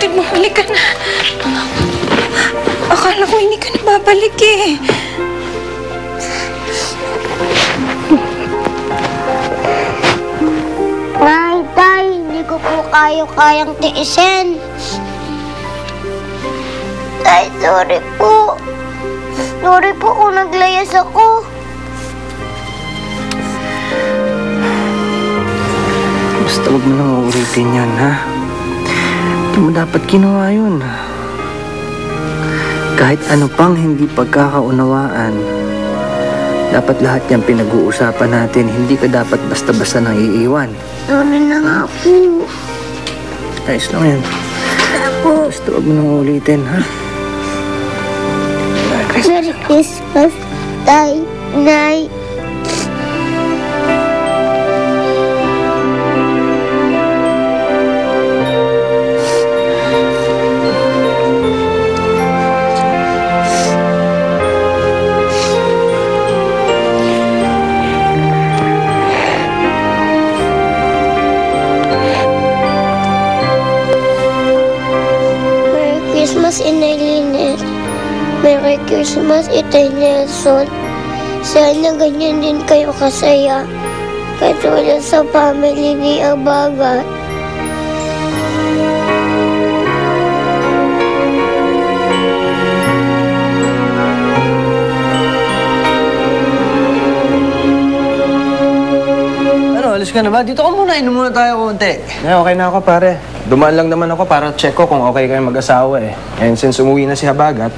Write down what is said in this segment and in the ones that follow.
kapatid mo, halika na. Akala ko hindi ka na babalik eh. Nay, Tay, hindi ko po kayang tiisin. Tay, sorry po. Sorry po kung naglayas ako. Basta huwag mo nang uulitin yan, ha? Hindi mo dapat ginawa yun. Kahit ano pang hindi pagkakaunawaan, dapat lahat yan pinag-uusapan natin. Hindi ka dapat basta-basta nang iiwan. Sorry na nga po. Ayos lang yan. Basta huwag mo nang uulitin, ha? Merry Christmas, Tay, Nay. Merry Christmas, Inay Lynette. Merry Christmas, Itay Nelson. Sana ganyan din kayo kasaya. Katulad sa family ni Abagat. Ano, alis ka na ba? Dito ka muna, inom muna tayo konti. Okay na ako, pare. Dumaan lang naman ako para check ko kung okay kayo mag-asawa eh. And since umuwi na si Habagat,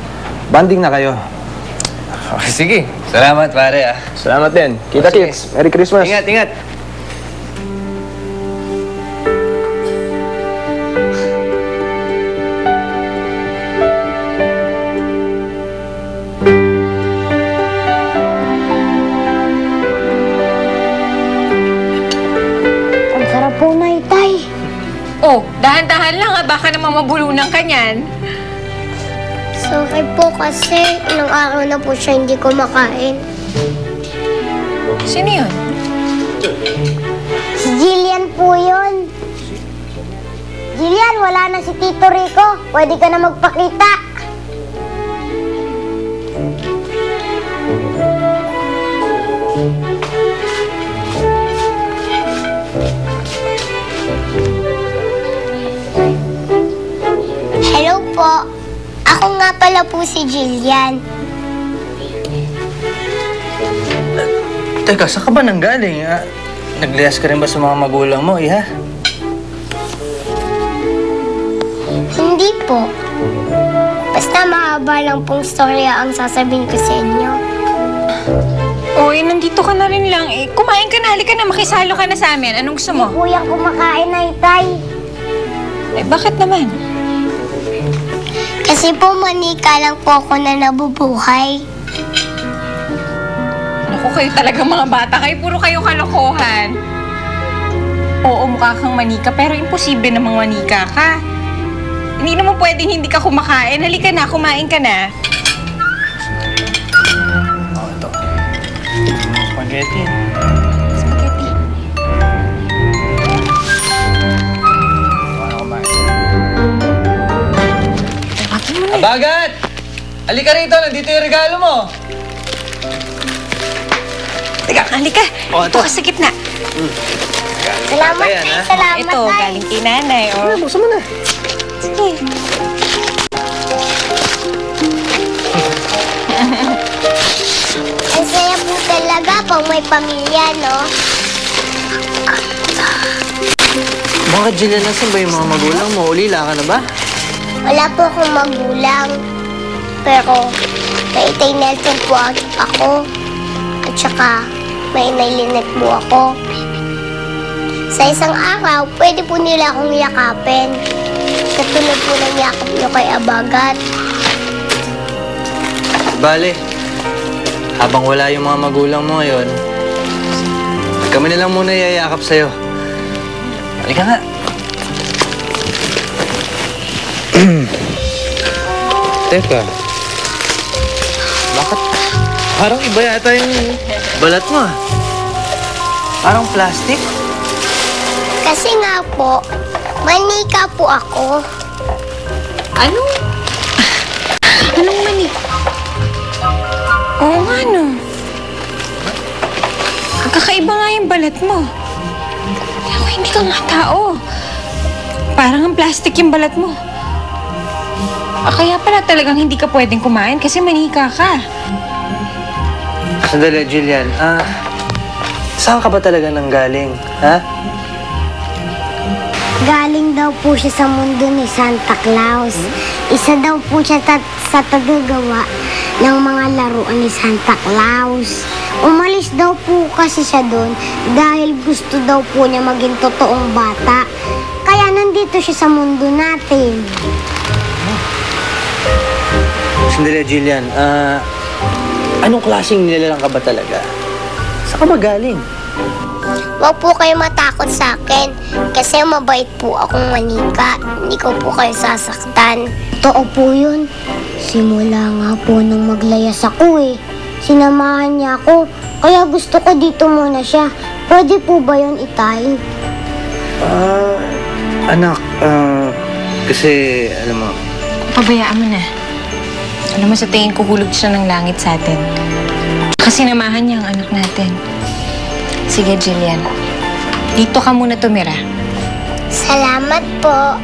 banding na kayo. Okay, sige. Salamat, pare, ah. Salamat din. Kita-kits. Merry Christmas. Ingat, ingat. Ang sarap po, Nay, Tay. Oh, dahan-dahan lang ah. Baka naman mabulunan ka niyan. Sorry po kasi ilang araw na po siya hindi kumakain. Sino yun? Si Jillian po yun. Jillian, wala na si Tito Rico. Pwede ka na magpakita. Hello po. Ako nga pala po si Jillian. Teka, saan ka ba nanggaling? Nagliyas ka rin ba sa mga magulang mo, iha? Hindi po. Basta mahaba lang pong storya ang sasabihin ko sa inyo. Oy, nandito ka na rin lang eh. Kumain ka na, halika na, makisalo ka na sa amin. Anong gusto mo? Kuyang kumakain na, Itay. Eh, bakit naman? Kasi po manika lang po ako na nabubuhay. Naku, kayo talagang mga bata. Kayo puro kayo kalokohan. Oo, mukha kang manika, pero imposible namang manika ka. Hindi naman pwedeng hindi ka kumakain. Halika na, kumain ka na. Ito. Spaghetti. Spaghetti. Ano kumain? Tawagin mo na. Abagat! Halika rito, nandito yung regalo mo. Teka, halika. Oh, Ito ito. ka sa gitna. Salamat, Ayan, Tay. ha? Salamat, Ito, Tay. galing kay nanay. Oh. Buksan mo na. Sige. Ang saya po talaga pag may pamilya, no? Bakit, Jillian, nasan ba yung mga magulang mo? Ulila ka na ba? Wala po akong magulang. Pero may Itay Nelson po ako. At saka may Inay Lynette po ako. Sa isang araw, pwede po nila akong yakapin. Katulad po ng yakap niyo kay Abagat. Bale, habang wala yung mga magulang mo ngayon, kami na lang muna yayakap sa'yo. Halika nga. Teka. Bakit? Parang iba yata yung balat mo ah. Parang plastic. Kasi nga po, manika po ako. Anong... Anong mani? Oo nga, no. Kakaiba nga yung balat mo. Ako, hindi ka nga tao. Parang ang plastic yung balat mo. Kaya pala talagang hindi ka pwedeng kumain kasi manika ka. Sandali, Jillian. Saan ka ba talaga nanggaling? Ha? Galing daw po siya sa mundo ni Santa Claus. Isa daw po siya sa tagagawa ng mga laruan ni Santa Claus. Umalis daw po kasi siya doon dahil gusto daw po niya maging totoong bata. Kaya nandito siya sa mundo natin. Sandali, Jillian. Anong klaseng nilalang ka ba talaga? Saan ka ba galing? Huwag po kayo matakot sa akin kasi mabait po akong manika. Hindi ko po kayo sasaktan. Totoo po yun. Simula nga po nung maglayas ako sinamahan niya ako. Kaya gusto ko dito muna siya. Pwede po ba yun, Itay? Anak, kasi, alam mo, Pabayaan mo na. Alam mo, sa tingin ko hulog siya ng langit sa atin. Kasi namahan niya ang anak natin. Sige, Jillian. Dito ka muna tumira. Salamat po.